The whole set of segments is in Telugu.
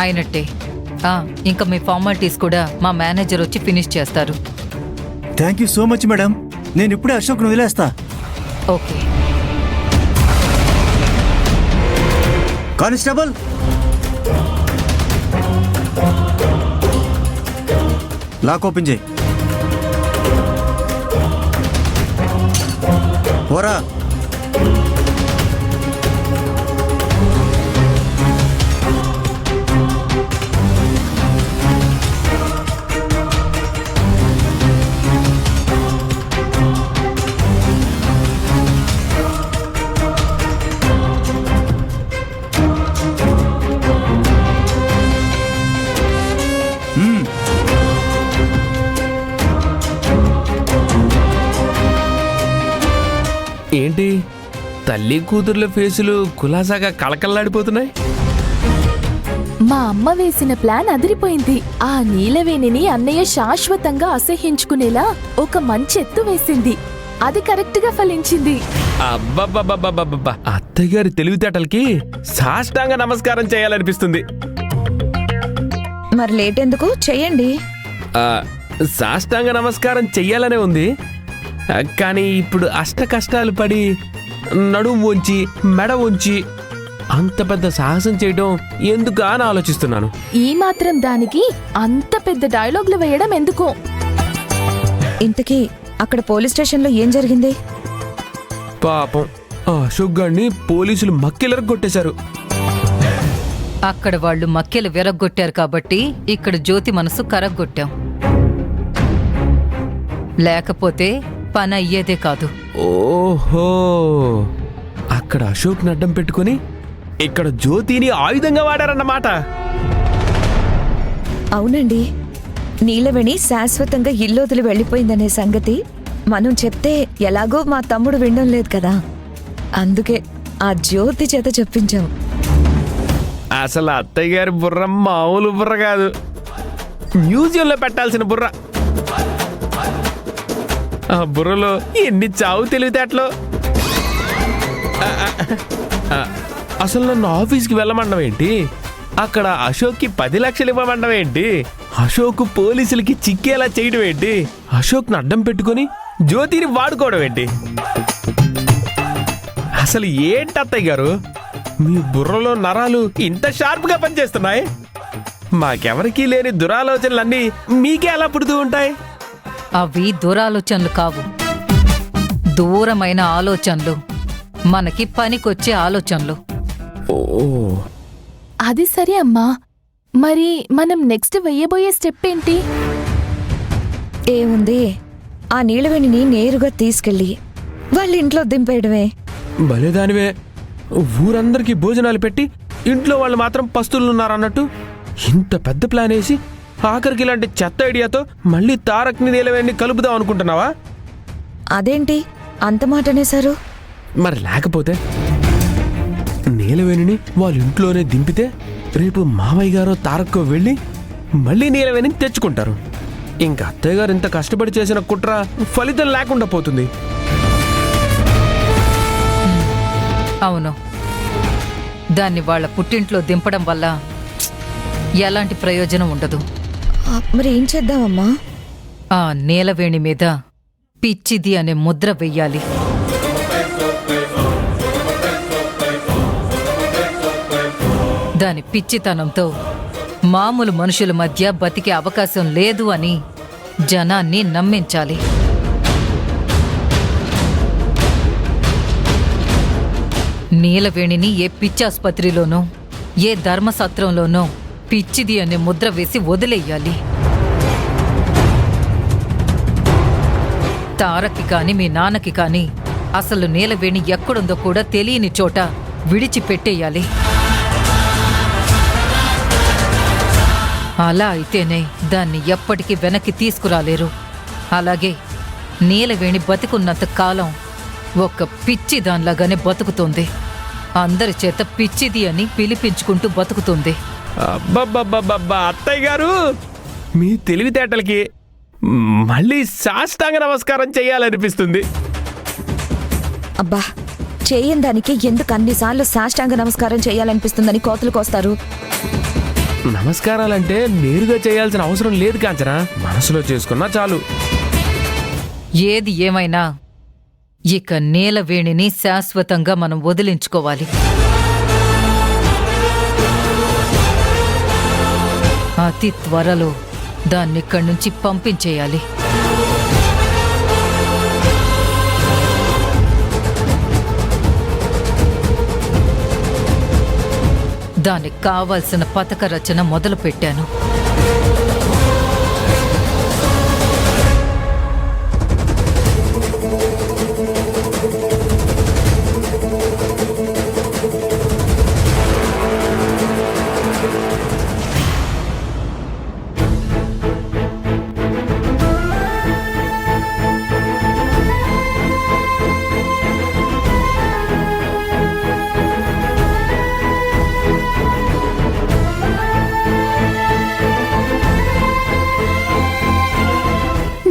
అయినట్టే. ఇంకా మీ ఫార్మాలిటీస్ కూడా మా మేనేజర్ వచ్చి ఫినిష్ చేస్తారు. Thank you so much madam. నేను ఇప్పుడే అశోక్ను వదిలేస్తా. ఓకే. కానిస్టేబుల్, లాక్ ఓపెన్ చేయి. పోరా. ఏంటి తల్లి కూతుర్ల ఫేసులు కులాసాగా కళకళలాడిపోతున్నాయి? మా అమ్మ వేసిన ప్లాన్ అదిరిపోయింది. ఆ నీలవేణిని అన్నయ్య శాశ్వతంగా అసహ్యించుకునేలా ఒక మంచి ఎత్తు వేసింది. అది కరెక్ట్ గా ఫలించింది. అబ్బబ్బబ్బబ్బబ్బబ్బా, అత్తయ్య గారి తెలివితేటలకి సాష్టాంగ నమస్కారం చేయాలనిపిస్తుంది. మరి లేట్ ఎందుకు, చెయ్యండి. సాష్టాంగ నమస్కారం చెయ్యాలనే ఉంది, కానీ ఇప్పుడు అష్ట కష్టాలు పడి నడుము వంచి మెడ వంచి అంత పెద్ద సాహసం చేయడం ఎందుకు అని ఆలోచిస్తున్నాను. ఈ మాత్రం దానికి అంత పెద్ద డైలాగులు వేయడం ఎందుకో. ఇంతకీ అక్కడ పోలీస్ స్టేషన్లో ఏం జరిగింది? పాపం అశోక్ గారిని పోలీసులు మక్కిలరకు కొట్టేశారు. అక్కడ వాళ్ళు మక్కెలు విరగ్గొట్టారు కాబట్టి ఇక్కడ జ్యోతి మనసు కరగ్గొట్టాం. లేకపోతే పని అయ్యేదే కాదు. ఓహో, అక్కడ అశోక్ అడ్డం పెట్టుకుని ఇక్కడ జ్యోతిని ఆయుధంగా వాడారన్నమాట. అవునండి, నీలవేణి శాశ్వతంగా ఇల్లొదిలి వెళ్ళిపోయిందనే సంగతి మనం చెప్తే ఎలాగో మా తమ్ముడు వినడం లేదు కదా, అందుకే ఆ జ్యోతి చేత చెప్పించాం. అసలు అత్తయ్య గారి బుర్ర మామూలు బుర్ర కాదు, మ్యూజియంలో పెట్టాల్సిన బుర్ర. ఆ బుర్రలో ఎన్ని చావు తెలివితేటలో. అసలు నన్ను ఆఫీస్కి వెళ్ళమండం ఏంటి, అక్కడ అశోక్కి 10 లక్షలు ఇవ్వమండం ఏంటి, అశోక్ పోలీసులకి చిక్కేలా చేయడం ఏంటి, అశోక్ని అడ్డం పెట్టుకుని జ్యోతిని వాడుకోవడం ఏంటి? అసలు ఏంటి అత్తయ్య గారు, మీ బుర్రలో నరాలు ఇంత షార్ప్గా పనిచేస్తున్నాయి? మాకెవరికీ లేని దురాలోచనలన్నీ మీకే ఎలా పుడుతూ ఉంటాయి? అవి దురాలోచనలు కావు, దూరమైన ఆలోచనలు, మనకి పనికొచ్చే ఆలోచనలు. ఓ, అది సరే అమ్మా, మరి మనం నెక్స్ట్ వెయ్యబోయే స్టెప్ ఏంటి? ఏముంది, ఆ నీలవేణిని నేరుగా తీసుకెళ్ళి వాళ్ళ ఇంట్లో దింపేయడమే. భలేదానివే, ఊరందరికీ భోజనాలు పెట్టి ఇంట్లో వాళ్ళు మాత్రం పస్తులున్నారన్నట్టు ఇంత పెద్ద ప్లాన్ వేసి ఆఖరికి ఇలాంటి చెత్త ఐడియాతో మళ్ళీ తారక్ని నీలవేణిని కలుపుదాం అనుకుంటున్నావా? అదేంటి అంత మాట అనేశారు? మరి లేకపోతే నీలవేణిని వాళ్ళ ఇంట్లోనే దింపితే రేపు మామయ్య గారో తారక్కో వెళ్ళి మళ్ళీ నీలవేణిని తెచ్చుకుంటారు. ఇంకా అత్తయ్య గారు ఇంత కష్టపడి చేసిన కుట్ర ఫలితం లేకుండా పోతుంది. అవును, దాన్ని వాళ్ళ పుట్టింట్లో దింపడం వల్ల ఎలాంటి ప్రయోజనం ఉండదు. మరి ఏం చేద్దామమ్మా? ఆ నీలవేణి మీద పిచ్చిది అనే ముద్ర వెయ్యాలి. దాని పిచ్చితనంతో మామూలు మనుషుల మధ్య బతికే అవకాశం లేదు అని జనాన్ని నమ్మించాలి. నీలవేణిని ఏ పిచ్చాసుపత్రిలోనో ఏ ధర్మసత్రంలోనో పిచ్చిది అనే ముద్ర వేసి వదిలేయాలి. తారక్కి కాని మీ నాన్నకి కాని అసలు నీలవేణి ఎక్కడుందో కూడా తెలియని చోట విడిచిపెట్టేయాలి. అలా అయితేనే దాన్ని ఎప్పటికీ వెనక్కి తీసుకురాలేరు. అలాగే నీలవేణి బతికున్నంత కాలం ఒక పిచ్చి దానిలాగానే బతుకుతుంది. అందరి చేత పిచ్చిది అని పిలిపించుకుంటూ బతుకుతుంది. అబ్బబ్బబ్బబ్బబ్బా, అత్తయ్య గారు మీ తెలివితేటలకి మళ్ళీ సాష్టాంగ నమస్కారం చేయాలనిపిస్తుంది. అబ్బా, చేయని దానికి ఎందుకు అన్నిసార్లు సాష్టాంగ నమస్కారం చేయాలనిపిస్తుందని కోతలు కోస్తారు? నమస్కారాలంటే నేరుగా చేయాల్సిన అవసరం లేదు కాంచన, మనసులో చేసుకున్నా చాలు. ఏది ఏమైనా ఇక నీలవేణిని శాశ్వతంగా మనం వదిలించుకోవాలి. అతి త్వరలో దాన్నిక్కడి నుంచి పంపించేయాలి. దానికి కావాల్సిన పథక రచన మొదలు పెట్టాను.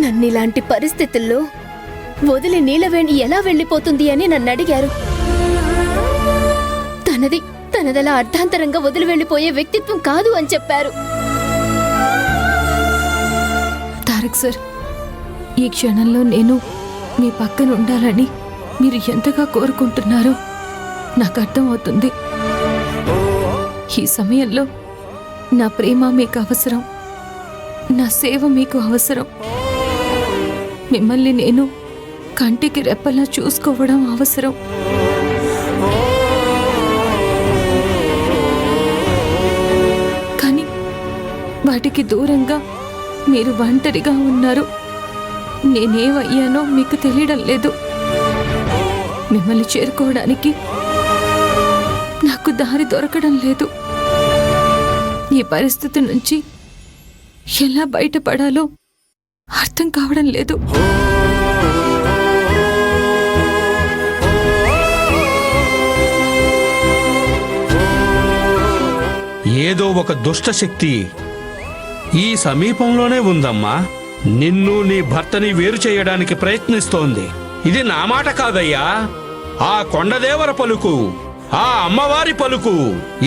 నన్నిలాంటి పరిస్థితుల్లో వదిలి నీలవేణి ఎలా వెళ్ళిపోతుంది అని నన్ను అడిగారు. తనదలా అర్ధాంతరంగా వదిలి వెళ్ళిపోయే వ్యక్తిత్వం కాదు అని చెప్పారు. తారక్ సార్, ఈ క్షణంలో నేను మీ పక్కన ఉండాలని మీరు ఎంతగా కోరుకుంటున్నారో నాకు అర్థమవుతుంది. ఈ సమయంలో నా ప్రేమ మీకు అవసరం, నా సేవ మీకు అవసరం. మిమ్మల్ని నేను కంటికి రెప్పలా చూసుకోవడం అవసరం. కానీ వాటికి దూరంగా మీరు ఒంటరిగా ఉన్నారు. నేనేమయ్యానో మీకు తెలియడం లేదు. మిమ్మల్ని చేరుకోవడానికి నాకు దారి దొరకడం లేదు. ఈ పరిస్థితి నుంచి ఎలా బయటపడాలో అర్థం కావడం లేదు. ఏదో ఒక దుష్ట శక్తి ఈ సమీపంలోనే ఉందమ్మా. నిన్ను నీ భర్తని వేరు చేయడానికి ప్రయత్నిస్తోంది. ఇది నా మాట కాదయ్యా, ఆ కొండదేవర పలుకు, ఆ అమ్మవారి పలుకు.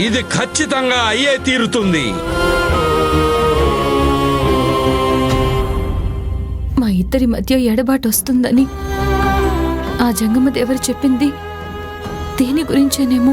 ఇది ఖచ్చితంగా అయ్యే తీరుతుంది. మా ఇద్దరి మధ్య ఎడబాటు వస్తుందని ఆ జంగమదేవరు చెప్పింది దేని గురించేనేమో.